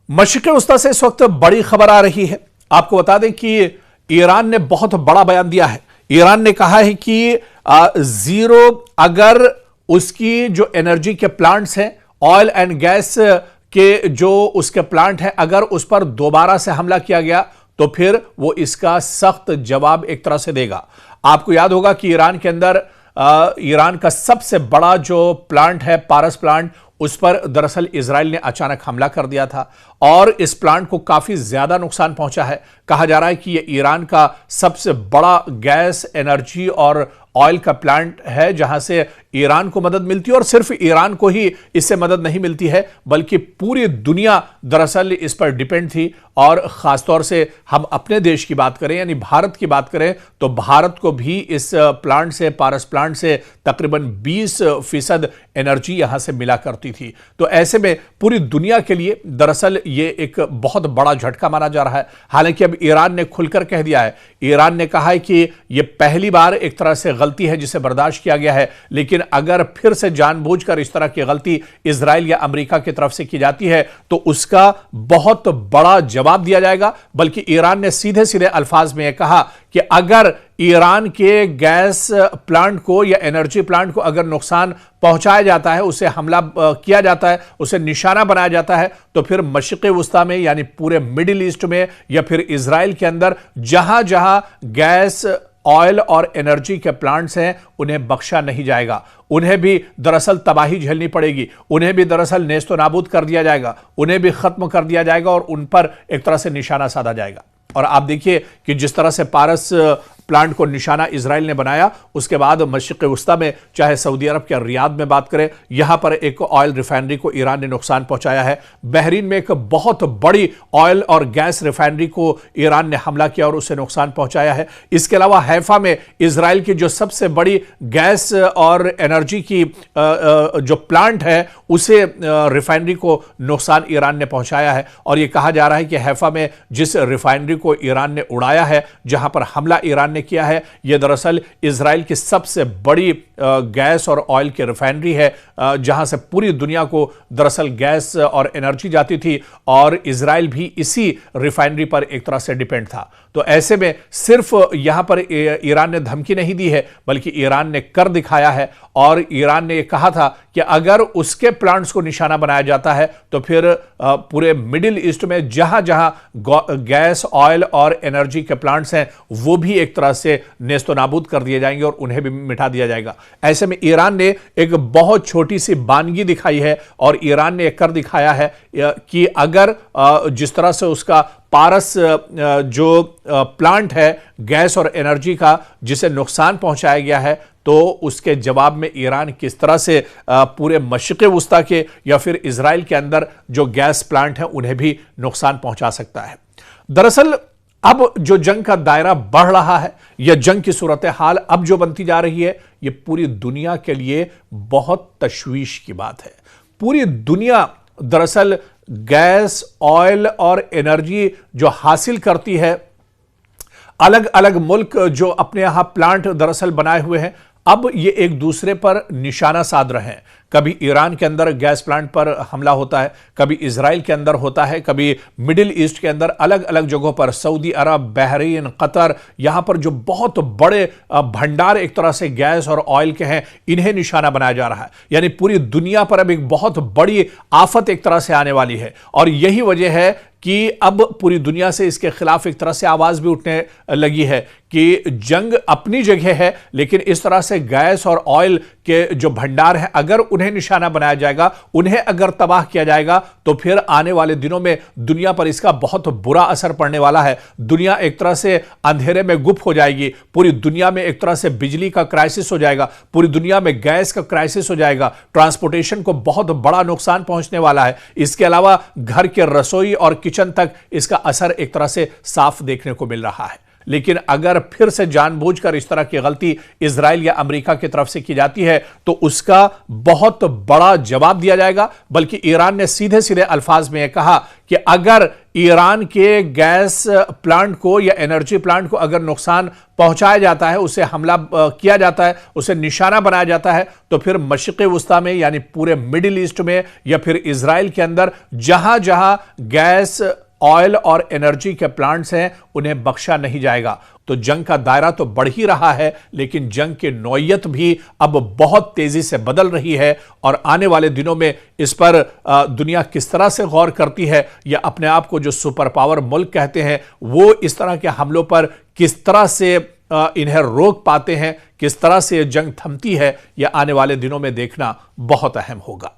मशरिक़ वस्ता से इस वक्त बड़ी खबर आ रही है। आपको बता दें कि ईरान ने बहुत बड़ा बयान दिया है। ईरान ने कहा है कि जीरो अगर उसकी जो एनर्जी के प्लांट्स हैं, ऑयल एंड गैस के जो उसके प्लांट हैं, अगर उस पर दोबारा से हमला किया गया तो फिर वो इसका सख्त जवाब एक तरह से देगा। आपको याद होगा कि ईरान के अंदर ईरान का सबसे बड़ा जो प्लांट है, पारस प्लांट, उस पर दरअसल इजराइल ने अचानक हमला कर दिया था और इस प्लांट को काफी ज्यादा नुकसान पहुंचा है। कहा जा रहा है कि यह ईरान का सबसे बड़ा गैस, एनर्जी और ऑयल का प्लांट है, जहां से ईरान को मदद मिलती है और सिर्फ ईरान को ही इससे मदद नहीं मिलती है, बल्कि पूरी दुनिया दरअसल इस पर डिपेंड थी। और खासतौर से हम अपने देश की बात करें, यानी भारत की बात करें, तो भारत को भी इस प्लांट से, पारस प्लांट से तकरीबन 20% एनर्जी यहां से मिला करती थी। तो ऐसे में पूरी दुनिया के लिए दरअसल ये एक बहुत बड़ा झटका माना जा रहा है। हालांकि अब ईरान ने खुलकर कह दिया है, ईरान ने कहा है कि यह पहली बार एक तरह से गलती है जिसे बर्दाश्त किया गया है, लेकिन अगर फिर से जानबूझकर इस तरह की गलती इजराइल या अमेरिका की तरफ से की जाती है तो उसका बहुत बड़ा जवाब दिया जाएगा। बल्कि ईरान ने सीधे सीधे अल्फाज में यह कहा कि अगर ईरान के गैस प्लांट को या एनर्जी प्लांट को अगर नुकसान पहुंचाया जाता है, उसे हमला किया जाता है, उसे निशाना बनाया जाता है, तो फिर मशरिक़ वस्ता में यानी पूरे मिडिल ईस्ट में या फिर इजराइल के अंदर जहां जहां गैस, ऑयल और एनर्जी के प्लांट्स हैं, उन्हें बख्शा नहीं जाएगा। उन्हें भी दरअसल तबाही झेलनी पड़ेगी, उन्हें भी दरअसल नेस्तो नाबूद कर दिया जाएगा, उन्हें भी खत्म कर दिया जाएगा और उन पर एक तरह से निशाना साधा जाएगा। और आप देखिए कि जिस तरह से पारस प्लांट को निशाना इजराइल ने बनाया, उसके बाद मशरिक़ वस्ता में, चाहे सऊदी अरब के रियाद में बात करें, यहां पर एक ऑयल रिफाइनरी को ईरान ने नुकसान पहुंचाया है। बहरीन में एक बहुत बड़ी ऑयल और गैस रिफाइनरी को ईरान ने हमला किया और उसे नुकसान पहुंचाया है। इसके अलावा हैफा में इजराइल की जो सबसे बड़ी गैस और एनर्जी की जो प्लांट है, उसे रिफाइनरी को नुकसान ईरान ने पहुंचाया है। और यह कहा जा रहा है कि हैफा में जिस रिफाइनरी को ईरान ने उड़ाया है, जहां पर हमला ईरान ने किया है, यह दरअसल इजराइल की सबसे बड़ी गैस और ऑयल की रिफाइनरी है, जहां से पूरी दुनिया को दरअसल गैस और एनर्जी जाती थी और इजराइल भी इसी रिफाइनरी पर एक तरह से डिपेंड था। तो ऐसे में सिर्फ यहां पर ईरान ने धमकी नहीं दी है, बल्कि ईरान ने कर दिखाया है और ईरान ने यह कहा था कि अगर उसके प्लांट्स को निशाना बनाया जाता है तो फिर पूरे मिडिल ईस्ट में जहां जहां गैस, ऑयल और एनर्जी के प्लांट्स हैं, वो भी एक तरह से नेस्तो नाबूद कर दिए जाएंगे और उन्हें भी मिटा दिया जाएगा। ऐसे में ईरान ने एक बहुत छोटी सी बानगी दिखाई है और ईरान ने कर दिखाया है कि अगर जिस तरह से उसका पारस जो प्लांट है गैस और एनर्जी का, जिसे नुकसान पहुंचाया गया है, तो उसके जवाब में ईरान किस तरह से पूरे मशरिक़ वस्ता के या फिर इजराइल के अंदर जो गैस प्लांट हैं उन्हें भी नुकसान पहुंचा सकता है। दरअसल अब जो जंग का दायरा बढ़ रहा है, यह जंग की सूरत हाल अब जो बनती जा रही है, यह पूरी दुनिया के लिए बहुत तशवीश की बात है। पूरी दुनिया दरअसल गैस, ऑयल और एनर्जी जो हासिल करती है, अलग अलग मुल्क जो अपने यहां प्लांट दरअसल बनाए हुए हैं, अब ये एक दूसरे पर निशाना साध रहे हैं। कभी ईरान के अंदर गैस प्लांट पर हमला होता है, कभी इजराइल के अंदर होता है, कभी मिडिल ईस्ट के अंदर अलग अलग जगहों पर, सऊदी अरब, बहरीन, कतर, यहां पर जो बहुत बड़े भंडार एक तरह से गैस और ऑयल के हैं, इन्हें निशाना बनाया जा रहा है। यानी पूरी दुनिया पर अब एक बहुत बड़ी आफत एक तरह से आने वाली है और यही वजह है कि अब पूरी दुनिया से इसके खिलाफ एक तरह से आवाज भी उठने लगी है कि जंग अपनी जगह है, लेकिन इस तरह से गैस और ऑयल के जो भंडार हैं, अगर उन्हें निशाना बनाया जाएगा, उन्हें अगर तबाह किया जाएगा, तो फिर आने वाले दिनों में दुनिया पर इसका बहुत बुरा असर पड़ने वाला है। दुनिया एक तरह से अंधेरे में गुप्त हो जाएगी, पूरी दुनिया में एक तरह से बिजली का क्राइसिस हो जाएगा, पूरी दुनिया में गैस का क्राइसिस हो जाएगा, ट्रांसपोर्टेशन को बहुत बड़ा नुकसान पहुंचने वाला है। इसके अलावा घर के रसोई और किचन तक इसका असर एक तरह से साफ देखने को मिल रहा है। लेकिन अगर फिर से जानबूझकर इस तरह की गलती इजराइल या अमेरिका की तरफ से की जाती है तो उसका बहुत बड़ा जवाब दिया जाएगा। बल्कि ईरान ने सीधे सीधे अल्फाज में यह कहा कि अगर ईरान के गैस प्लांट को या एनर्जी प्लांट को अगर नुकसान पहुंचाया जाता है, उसे हमला किया जाता है, उसे निशाना बनाया जाता है, तो फिर मशरिक़ वुस्ता में यानी पूरे मिडिल ईस्ट में या फिर इजराइल के अंदर जहां जहां गैस, ऑयल और एनर्जी के प्लांट्स हैं, उन्हें बख्शा नहीं जाएगा। तो जंग का दायरा तो बढ़ ही रहा है, लेकिन जंग की नौयत भी अब बहुत तेजी से बदल रही है और आने वाले दिनों में इस पर दुनिया किस तरह से गौर करती है या अपने आप को जो सुपर पावर मुल्क कहते हैं वो इस तरह के हमलों पर किस तरह से इन्हें रोक पाते हैं, किस तरह से जंग थमती है, यह आने वाले दिनों में देखना बहुत अहम होगा।